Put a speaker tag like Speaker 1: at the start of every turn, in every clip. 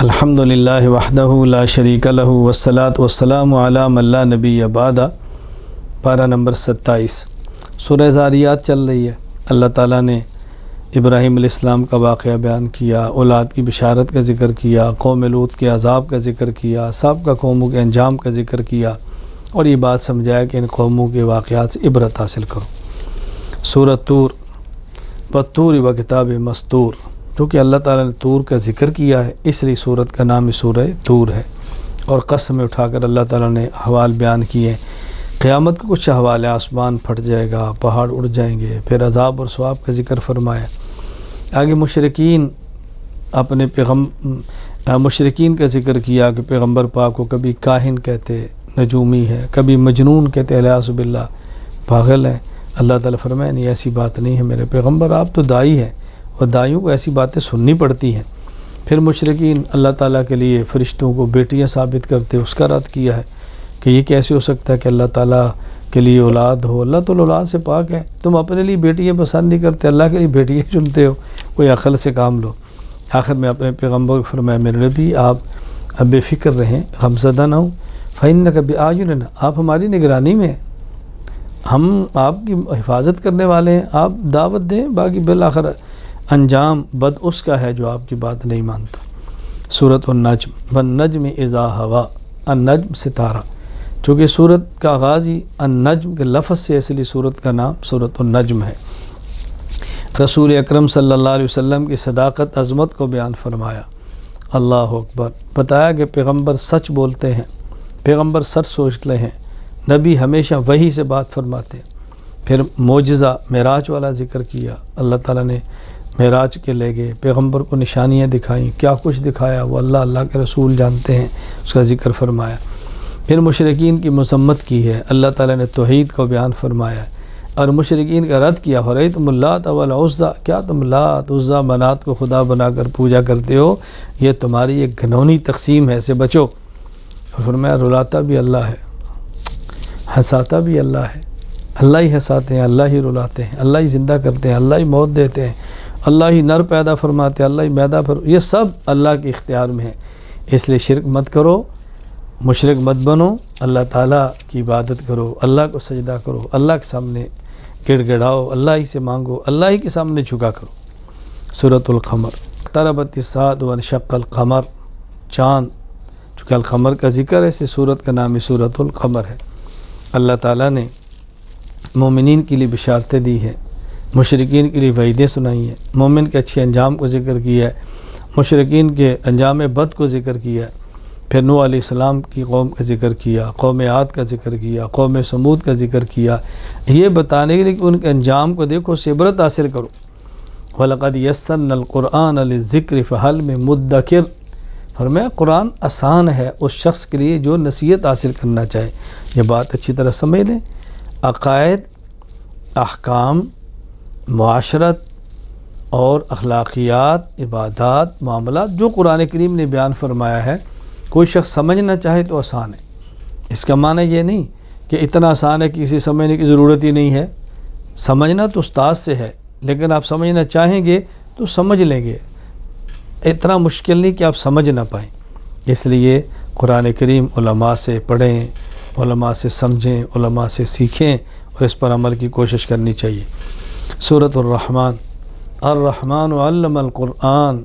Speaker 1: الحمدللہ وحدہ لا شریک لہ والصلاۃ والسلام علی من لا نبی بعد۔ پارہ نمبر 27 سورہ ذاریات چل رہی ہے۔ اللہ تعالیٰ نے ابراہیم علیہ السلام کا واقعہ بیان کیا، اولاد کی بشارت کا ذکر کیا، قوم لوط کے عذاب کا ذکر کیا، سابقہ قوموں کے انجام کا ذکر کیا، اور یہ بات سمجھایا کہ ان قوموں کے واقعات سے عبرت حاصل کرو۔ سورۃ طور والطور وکتاب مسطور، کیونکہ اللہ تعالیٰ نے طور کا ذکر کیا ہے اس لیے سورت کا نام ہی سورہ طور ہے، اور قسم اٹھا کر اللہ تعالیٰ نے احوال بیان کیے۔ قیامت کے کچھ احوال، آسمان پھٹ جائے گا، پہاڑ اڑ جائیں گے، پھر عذاب اور ثواب کا ذکر فرمایا۔ آگے مشرکین مشرکین کا ذکر کیا کہ پیغمبر پاک کو کبھی کاہن کہتے، نجومی ہے، کبھی مجنون کہتے، الیاذ باللہ پاگل ہیں۔ اللہ تعالیٰ فرمایا نہیں، ایسی بات نہیں ہے میرے پیغمبر، آپ تو داعی ہیں اور دائیوں کو ایسی باتیں سننی پڑتی ہیں۔ پھر مشرکین اللہ تعالیٰ کے لیے فرشتوں کو بیٹیاں ثابت کرتے، اس کا رد کیا ہے کہ یہ کیسے ہو سکتا ہے کہ اللہ تعالیٰ کے لیے اولاد ہو، اللہ تو اولاد سے پاک ہے، تم اپنے لیے بیٹیاں پسند نہیں کرتے، اللہ کے لیے بیٹیاں چنتے ہو، کوئی عقل سے کام لو۔ آخر میں اپنے پیغمبر کو فرمایا میرے نبی آپ بے فکر رہیں، غمزدہ نہ ہوں، فإنک بأعیننا، آپ ہماری نگرانی میں ہیں، ہم آپ کی حفاظت کرنے والے ہیں، آپ دعوت دیں، باقی بالآخر انجام بد اس کا ہے جو آپ کی بات نہیں مانتا۔ سورۃ النجم والنجم اذا ہوا، النجم ستارہ، چونکہ سورت کا آغاز ہی النجم کے لفظ سے، اس لیے سورت کا نام سورۃ النجم ہے۔ رسول اکرم صلی اللہ علیہ وسلم کی صداقت عظمت کو بیان فرمایا، اللہ اکبر، بتایا کہ پیغمبر سچ بولتے ہیں، پیغمبر سچ سوچتے ہیں، نبی ہمیشہ وحی سے بات فرماتے ہیں۔ پھر معجزہ معراج والا ذکر کیا، اللہ تعالیٰ نے معراج کے لے گئے، پیغمبر کو نشانیاں دکھائیں، کیا کچھ دکھایا وہ اللہ کے رسول جانتے ہیں، اس کا ذکر فرمایا۔ پھر مشرکین کی مذمت کی ہے، اللہ تعالیٰ نے توحید کو بیان فرمایا اور مشرکین کا رد کیا، فرأیتم اللات والعزیٰ، کیا تم لات عزیٰ منات کو خدا بنا کر پوجا کرتے ہو، یہ تمہاری ایک گھنونی تقسیم ہے، سے بچو۔ اور فرمایا رلاتا بھی اللہ ہے، ہنساتا بھی اللہ ہے، اللہ ہی ہنساتے ہیں، اللہ ہی رلاتے ہیں، اللہ ہی زندہ کرتے ہیں، اللہ ہی موت دیتے ہیں، اللہ ہی نر پیدا فرماتے ہیں، اللہ ہی میدا یہ سب اللہ کے اختیار میں ہے۔ اس لیے شرک مت کرو، مشرک مت بنو، اللہ تعالیٰ کی عبادت کرو، اللہ کو سجدہ کرو، اللہ کے سامنے گڑ گڑاؤ، اللہ ہی سے مانگو، اللہ ہی کے سامنے جھکا کرو۔ سورۃ القمر اقتربت الساعۃ وانشق القمر، چاند، چونکہ القمر کا ذکر ہے اس سورت کا نام ہی سورۃ القمر ہے۔ اللہ تعالیٰ نے مومنین کے لیے بشارتیں دی ہیں، مشرکین کے لیے وعیدیں سنائی ہیں، مومن کے اچھے انجام کو ذکر کیا ہے، مشرکین کے انجام بد کو ذکر کیا ہے۔ پھر نوح علیہ السلام کی قوم کا ذکر کیا، قوم عاد کا ذکر کیا، قوم سمود کا ذکر کیا، یہ بتانے کے لیے کہ ان کے انجام کو دیکھو، سے عبرت حاصل کرو۔ وَلَقَدْ يَسَّرْنَا الْقُرْآنَ لِلذِّكْرِ فَهَلْ مِن مُدَّكِرٍ، فرمایا قرآن آسان ہے اس شخص کے لیے جو نصیحت حاصل کرنا چاہے۔ یہ بات اچھی طرح سمجھ لیں، عقائد، احکام، معاشرت اور اخلاقیات، عبادات، معاملات جو قرآن کریم نے بیان فرمایا ہے، کوئی شخص سمجھنا چاہے تو آسان ہے۔ اس کا معنی یہ نہیں کہ اتنا آسان ہے کہ کسی سمجھنے کی ضرورت ہی نہیں ہے، سمجھنا تو استاد سے ہے، لیکن آپ سمجھنا چاہیں گے تو سمجھ لیں گے، اتنا مشکل نہیں کہ آپ سمجھ نہ پائیں۔ اس لیے قرآن کریم علماء سے پڑھیں، علماء سے سمجھیں، علماء سے سیکھیں اور اس پر عمل کی کوشش کرنی چاہیے۔ سورۃ الرحمن الرحمن علم القرآن،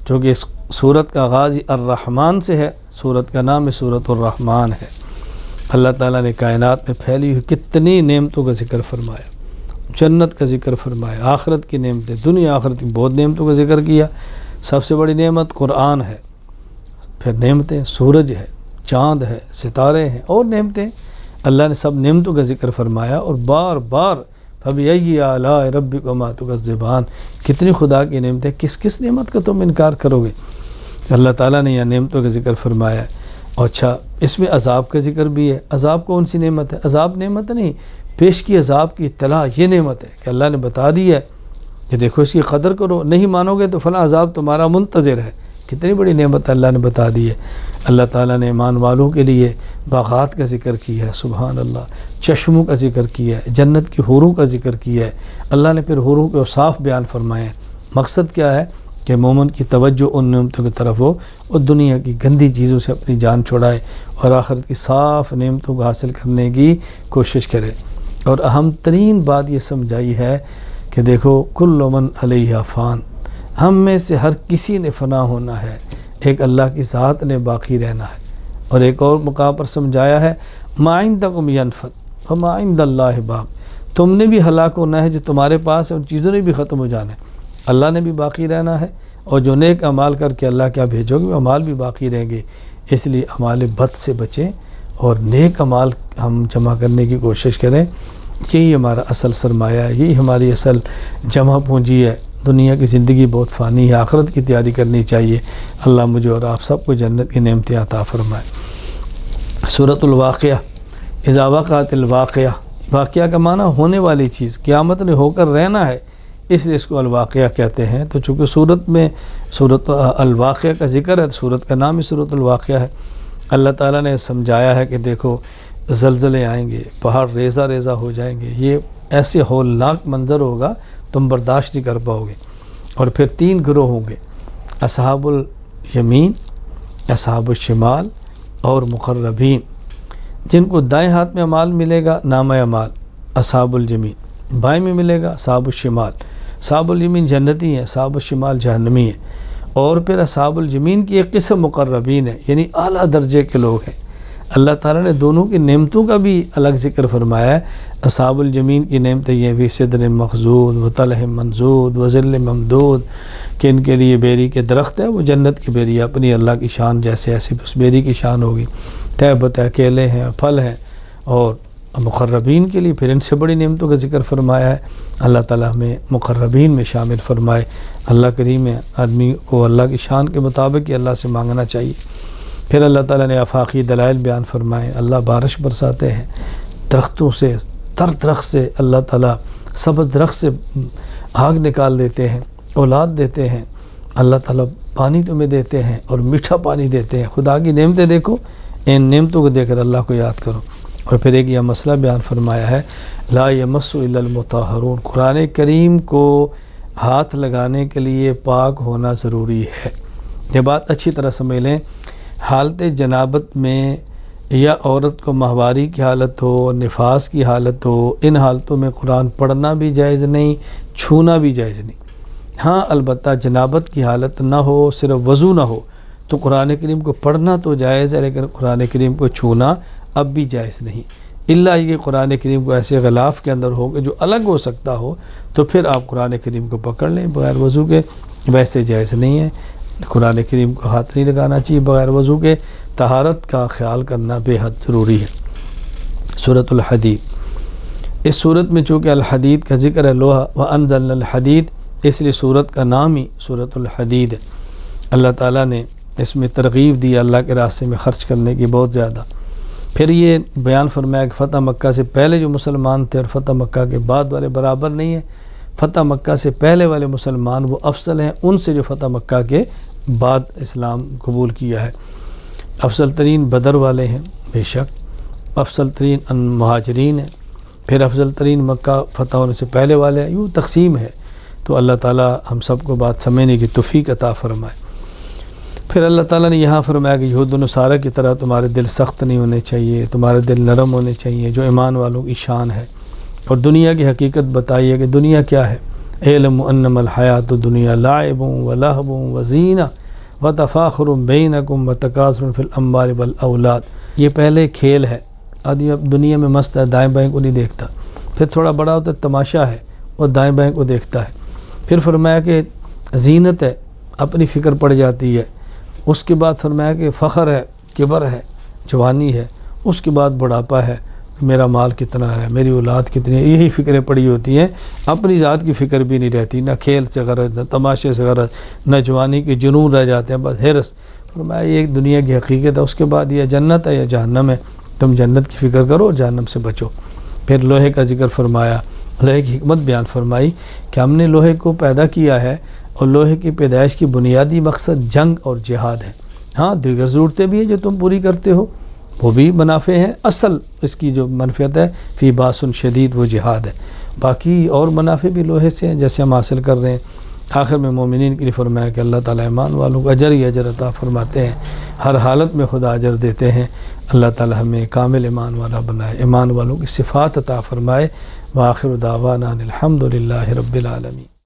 Speaker 1: جو کہ اس سورت کا آغاز الرحمن سے ہے، سورت کا نام سورۃ الرحمن ہے۔ اللہ تعالیٰ نے کائنات میں پھیلی ہوئی کتنی نعمتوں کا ذکر فرمایا، جنت کا ذکر فرمایا، آخرت کی نعمتیں، دنیا آخرت کی بہت نعمتوں کا ذکر کیا۔ سب سے بڑی نعمت قرآن ہے، پھر نعمتیں سورج ہے، چاند ہے، ستارے ہیں، اور نعمتیں، اللہ نے سب نعمتوں کا ذکر فرمایا، اور بار بار فَبِأَيِّ آلَاءِ رَبِّكُمَا تُكَذِّبَانِ، کتنی خدا کی نعمتیں، کس نعمت کا تم انکار کرو گے۔ اللہ تعالیٰ نے یہاں نعمتوں کا ذکر فرمایا ہے۔ اور اچھا، اس میں عذاب کا ذکر بھی ہے۔ عذاب کون سی نعمت ہے؟ عذاب نعمت نہیں، پیش کی عذاب کی اطلاع یہ نعمت ہے کہ اللہ نے بتا دی ہے کہ دیکھو اس کی قدر کرو، نہیں مانو گے تو فلاں عذاب تمہارا منتظر ہے۔ کتنی بڑی نعمت اللہ نے بتا دی ہے۔ اللہ تعالیٰ نے ایمان والوں کے لیے باغات کا ذکر کیا ہے، سبحان اللہ، چشموں کا ذکر کیا ہے، جنت کی حوروں کا ذکر کیا ہے۔ اللہ نے پھر حوروں کے اوصاف بیان فرمائے ہیں۔ مقصد کیا ہے؟ کہ مومن کی توجہ ان نعمتوں کی طرف ہو اور دنیا کی گندی چیزوں سے اپنی جان چھڑائے اور آخرت کی صاف نعمتوں کو حاصل کرنے کی کوشش کرے۔ اور اہم ترین بات یہ سمجھائی ہے کہ دیکھو کل من علیہ فان، ہم میں سے ہر کسی نے فنا ہونا ہے، ایک اللہ کی ذات نے باقی رہنا ہے۔ اور ایک اور مقام پر سمجھایا ہے ما عندکم ینفد وما عند اللہ باق، تم نے بھی ہلاک ہونا ہے، جو تمہارے پاس ہے ان چیزوں نے بھی ختم ہو جانا ہے، اللہ نے بھی باقی رہنا ہے، اور جو نیک اعمال کر کے اللہ کیا بھیجو گے وہ اعمال بھی باقی رہیں گے۔ اس لیے اعمال بد سے بچیں اور نیک اعمال ہم جمع کرنے کی کوشش کریں، یہی ہمارا اصل سرمایہ ہے، یہی ہماری اصل جمع پونجی ہے۔ دنیا کی زندگی بہت فانی ہے، آخرت کی تیاری کرنی چاہیے۔ اللہ مجھے اور آپ سب کو جنت کی نعمتیں عطا فرمائے۔ سورۃ الواقعہ، اذا وقعت الواقعہ، واقعہ کا معنی ہونے والی چیز، قیامت نے ہو کر رہنا ہے، اس لیے اس کو الواقعہ کہتے ہیں۔ تو چونکہ سورت میں سورۃ الواقعہ کا ذکر ہے، سورت کا نام ہی سورۃ الواقعہ ہے۔ اللہ تعالیٰ نے سمجھایا ہے کہ دیکھو زلزلے آئیں گے، پہاڑ ریزہ ریزہ ہو جائیں گے، یہ ایسے ہولناک منظر ہوگا تم برداشت نہیں کر پاؤ گے۔ اور پھر 3 گروہ ہوں گے، اصحاب الیمین، اصحاب الشمال اور مقربین، جن کو دائیں ہاتھ میں اعمال ملے گا نامہ اعمال، اصحاب الیمین، بائیں میں ملے گا اصحاب الشمال۔ اصحاب الیمین جنتی ہیں، اصحاب الشمال جہنمی ہیں۔ اور پھر اصحاب الیمین کی ایک قسم مقربین ہے، یعنی اعلیٰ درجے کے لوگ ہیں۔ اللہ تعالیٰ نے دونوں کی نعمتوں کا بھی الگ ذکر فرمایا ہے۔ اصحاب الیمین کی نعمتیں یہ بھی صدر مخضود و طلح منضود و ظل ممدود، کہ ان کے لیے بیری کے درخت ہے، وہ جنت کی بیری ہے، اپنی اللہ کی شان جیسے ایسے اس بیری کی شان ہوگی، تہ بتہ کیلے ہیں، پھل ہیں۔ اور مقربین کے لیے پھر ان سے بڑی نعمتوں کا ذکر فرمایا ہے۔ اللہ تعالیٰ ہمیں مقربین میں شامل فرمائے۔ اللہ کریم ہے، آدمی کو اللہ کی شان کے مطابق ہی اللہ سے مانگنا چاہیے۔ پھر اللہ تعالیٰ نے آفاقی دلائل بیان فرمائے، اللہ بارش برساتے ہیں، درختوں سے، تر درخت سے اللہ تعالیٰ سبز درخت سے آگ نکال دیتے ہیں، اولاد دیتے ہیں، اللہ تعالیٰ پانی تمہیں دیتے ہیں اور میٹھا پانی دیتے ہیں۔ خدا کی نعمتیں دیکھو، ان نعمتوں کو دے کر اللہ کو یاد کرو۔ اور پھر ایک یہ مسئلہ بیان فرمایا ہے، لا یمس الا المطہرون، قرآن کریم کو ہاتھ لگانے کے لیے پاک ہونا ضروری ہے۔ یہ بات اچھی طرح سمجھ لیں، حالت جنابت میں یا عورت کو ماہواری کی حالت ہو، نفاس کی حالت ہو، ان حالتوں میں قرآن پڑھنا بھی جائز نہیں، چھونا بھی جائز نہیں۔ ہاں البتہ جنابت کی حالت نہ ہو، صرف وضو نہ ہو تو قرآن کریم کو پڑھنا تو جائز ہے، لیکن قرآن کریم کو چھونا اب بھی جائز نہیں، الا یہ قرآن کریم کو ایسے غلاف کے اندر ہو کہ جو الگ ہو سکتا ہو تو پھر آپ قرآن کریم کو پکڑ لیں بغیر وضو کے، ویسے جائز نہیں ہے۔ قرآن کریم کو ہاتھ نہیں لگانا چاہیے بغیر وضو کے، طہارت کا خیال کرنا بے حد ضروری ہے۔ سورۃ الحدید، اس سورت میں چونکہ الحدید کا ذکر ہے، لوہا وانزلنا الحدید، اس لیے سورت کا نام ہی سورۃ الحدید ہے۔ اللہ تعالیٰ نے اس میں ترغیب دی اللہ کے راستے میں خرچ کرنے کی بہت زیادہ۔ پھر یہ بیان فرمایا کہ فتح مکہ سے پہلے جو مسلمان تھے اور فتح مکہ کے بعد والے برابر نہیں ہیں، فتح مکہ سے پہلے والے مسلمان وہ افضل ہیں ان سے جو فتح مکہ کے بعد اسلام قبول کیا ہے۔ افضل ترین بدر والے ہیں بے شک، افضل ترین مہاجرین ہیں، پھر افضل ترین مکہ فتح ہونے سے پہلے والے ہیں، یوں تقسیم ہے۔ تو اللہ تعالیٰ ہم سب کو بات سمجھنے کی توفیق عطا فرمائے۔ پھر اللہ تعالیٰ نے یہاں فرمایا کہ یہود و نصارہ کی طرح تمہارے دل سخت نہیں ہونے چاہیے، تمہارے دل نرم ہونے چاہیے، جو ایمان والوں کی شان ہے۔ اور دنیا کی حقیقت بتائیے کہ دنیا کیا ہے۔ اعلم انما الحیات الدنیا لعب ولہو وزینہ وتفاخر بینکم وتکاثر فی الاموال والاولاد، یہ پہلے کھیل ہے، آدمی اب دنیا میں مست ہے، دائیں بائیں کو نہیں دیکھتا، پھر تھوڑا بڑا ہوتا ہے تماشا ہے اور دائیں بائیں کو دیکھتا ہے، پھر فرمایا کہ زینت ہے، اپنی فکر پڑ جاتی ہے، اس کے بعد فرمایا کہ فخر ہے، کبر ہے، جوانی ہے، اس کے بعد بڑھاپا ہے، میرا مال کتنا ہے، میری اولاد کتنی ہے، یہی فکریں پڑی ہوتی ہیں، اپنی ذات کی فکر بھی نہیں رہتی، نہ کھیل سے غرض، نہ تماشے سے غرض، نہ جوانی کے جنون رہ جاتے ہیں، بس حرص۔ فرمایا یہ ایک دنیا کی حقیقت ہے، اس کے بعد یہ جنت ہے یا جہنم ہے، تم جنت کی فکر کرو اور جہنم سے بچو۔ پھر لوہے کا ذکر فرمایا، لوہے کی حکمت بیان فرمائی کہ ہم نے لوہے کو پیدا کیا ہے اور لوہے کی پیدائش کی بنیادی مقصد جنگ اور جہاد ہے۔ ہاں دیگر ضرورتیں بھی ہیں جو تم پوری کرتے ہو، وہ بھی منافع ہیں، اصل اس کی جو منفعت ہے فی باس شدید وہ جہاد ہے، باقی اور منافع بھی لوہے سے ہیں جیسے ہم حاصل کر رہے ہیں۔ آخر میں مومنین کے لیے فرمایا کہ اللہ تعالیٰ ایمان والوں کو اجر ہی اجر عطا فرماتے ہیں، ہر حالت میں خدا اجر دیتے ہیں۔ اللہ تعالیٰ ہمیں کامل ایمان والا بنائے، ایمان والوں کی صفات عطا فرمائے۔ وآخر دعوانا الحمد للہ رب العالمین۔